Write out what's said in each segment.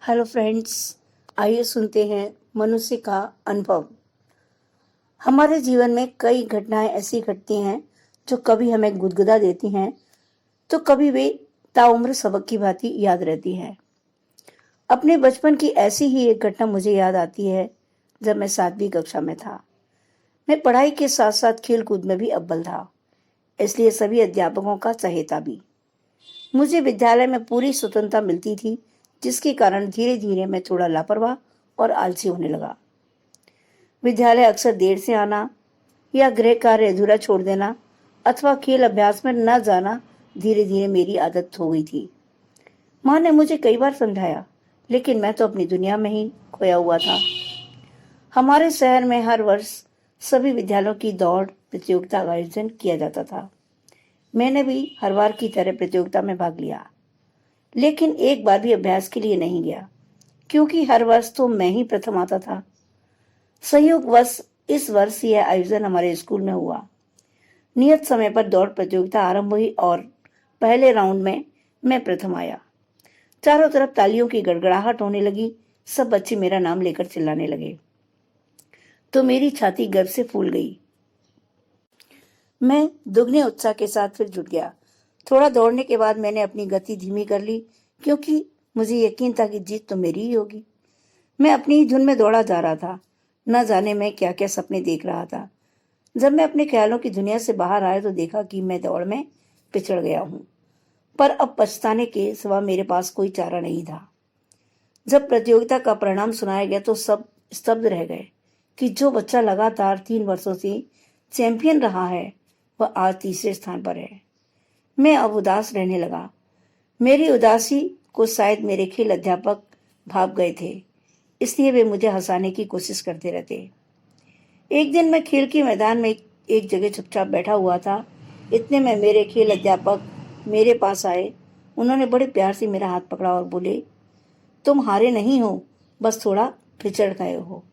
Hello friends, आइए सुनते हैं मनुष्य का अनुभव। हमारे जीवन में कई घटनाएं ऐसी घटती हैं जो कभी हमें गुदगुदा देती हैं तो कभी वे ताउम्र सबक की भांति याद रहती हैं। अपने बचपन की ऐसी ही एक घटना मुझे याद आती है। जब मैं 7वीं कक्षा में था, मैं पढ़ाई के साथ साथ खेल कूद में भी अव्वल था, इसलिए सभी अध्यापकों का चहेता भी। मुझे विद्यालय में पूरी स्वतंत्रता मिलती थी, जिसके कारण धीरे धीरे मैं थोड़ा लापरवाह और आलसी होने लगा। विद्यालय अक्सर देर से आना या गृह कार्य अधूरा छोड़ देना अथवा खेल अभ्यास में न जाना धीरे धीरे मेरी आदत हो गई थी। माँ ने मुझे कई बार समझाया, लेकिन मैं तो अपनी दुनिया में ही खोया हुआ था। हमारे शहर में हर वर्ष सभी विद्यालयों की दौड़ प्रतियोगिता का आयोजन किया जाता था। मैंने भी हर बार की तरह प्रतियोगिता में भाग लिया, लेकिन एक बार भी अभ्यास के लिए नहीं गया, क्योंकि हर वर्ष तो मैं ही प्रथम आता था। संयोगवश इस वर्ष यह आयोजन हमारे स्कूल में हुआ। नियत समय पर दौड़ प्रतियोगिता आरंभ हुई और पहले राउंड में मैं प्रथम आया। चारों तरफ तालियों की गड़गड़ाहट होने लगी। सब बच्चे मेरा नाम लेकर चिल्लाने लगे तो मेरी छाती गर्व से फूल गई। मैं दुगने उत्साह के साथ फिर जुट गया। थोड़ा दौड़ने के बाद मैंने अपनी गति धीमी कर ली, क्योंकि मुझे यकीन था कि जीत तो मेरी ही होगी। मैं अपनी ही धुन में दौड़ा जा रहा था, न जाने मैं क्या क्या सपने देख रहा था। जब मैं अपने ख्यालों की दुनिया से बाहर आया तो देखा कि मैं दौड़ में पिछड़ गया हूँ, पर अब पछताने के सिवा मेरे पास कोई चारा नहीं था। जब प्रतियोगिता का परिणाम सुनाया गया तो सब स्तब्ध रह गए कि जो बच्चा लगातार 3 वर्षों से चैंपियन रहा है, वह आज तीसरे स्थान पर है। मैं अब उदास रहने लगा। मेरी उदासी को शायद मेरे खेल अध्यापक भाप गए थे, इसलिए वे मुझे हंसाने की कोशिश करते रहते। एक दिन मैं खेल के मैदान में एक जगह चुपचाप बैठा हुआ था। इतने में मेरे खेल अध्यापक मेरे पास आए। उन्होंने बड़े प्यार से मेरा हाथ पकड़ा और बोले, तुम हारे नहीं हो, बस थोड़ा पिछड़ गए हो।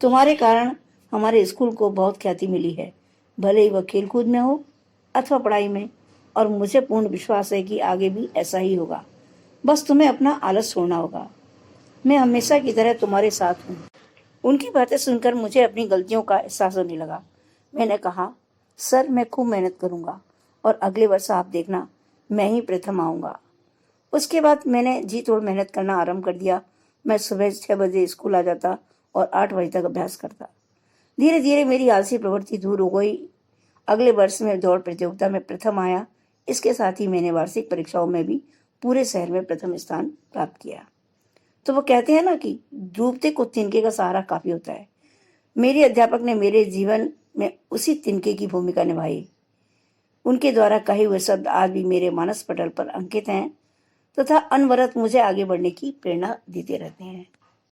तुम्हारे कारण हमारे स्कूल को बहुत ख्याति मिली है, भले ही वह खेल कूद में हो अथवा पढ़ाई में, और मुझे पूर्ण विश्वास है कि आगे भी ऐसा ही होगा। बस तुम्हें अपना आलस छोड़ना होगा। मैं हमेशा की तरह तुम्हारे साथ हूँ। उनकी बातें सुनकर मुझे अपनी गलतियों का एहसास होने लगा। मैंने कहा, सर, मैं खूब मेहनत करूंगा और अगले वर्ष आप देखना, मैं ही प्रथम आऊंगा। उसके बाद मैंने जी तोड़ मेहनत करना आरंभ कर दिया। मैं सुबह 6 बजे स्कूल आ जाता और 8 बजे तक अभ्यास करता। धीरे धीरे मेरी आलसी प्रवृत्ति दूर हो गई। अगले वर्ष में दौड़ प्रतियोगिता में प्रथम आया। इसके साथ ही मैंने वार्षिक परीक्षाओं में भी पूरे शहर में प्रथम स्थान प्राप्त किया। तो वो कहते हैं ना कि डूबते को तिनके का सहारा काफी होता है। मेरे अध्यापक ने मेरे जीवन में उसी तिनके की भूमिका निभाई। उनके द्वारा कहे हुए शब्द आज भी मेरे मानस पटल पर अंकित हैं तथा अनवरत मुझे आगे बढ़ने की प्रेरणा देते रहते हैं।